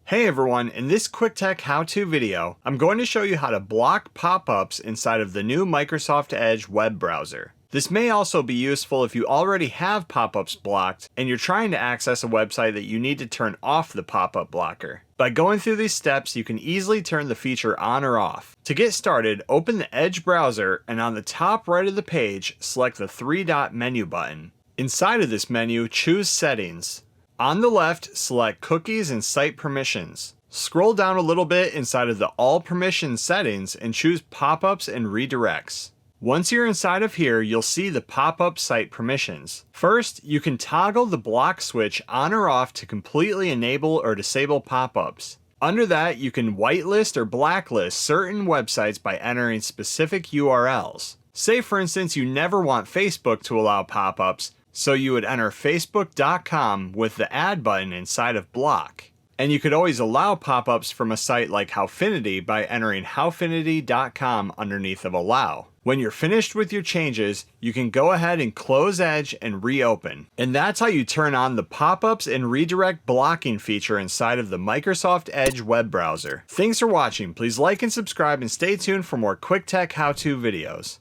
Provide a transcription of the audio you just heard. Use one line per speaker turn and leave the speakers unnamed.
Hey everyone, in this quick tech how-to video, I'm going to show you how to block pop-ups inside of the new Microsoft Edge web browser. This may also be useful if you already have pop-ups blocked and you're trying to access a website that you need to turn off the pop-up blocker. By going through these steps, you can easily turn the feature on or off. To get started, open the Edge browser and on the top right of the page, select the three-dot menu button. Inside of this menu, choose Settings. On the left, select Cookies and Site Permissions. Scroll down a little bit inside of the All Permissions settings and choose Pop-ups and Redirects. Once you're inside of here, you'll see the pop-up site permissions. First, you can toggle the block switch on or off to completely enable or disable pop-ups. Under that, you can whitelist or blacklist certain websites by entering specific URLs. Say for instance you never want Facebook to allow pop-ups, so you would enter facebook.com with the add button inside of block. And you could always allow pop-ups from a site like Howfinity by entering howfinity.com underneath of allow. When you're finished with your changes, you can go ahead and close Edge and reopen. And that's how you turn on the pop-ups and redirect blocking feature inside of the Microsoft Edge web browser. Thanks for watching. Please like and subscribe and stay tuned for more quick tech how-to videos.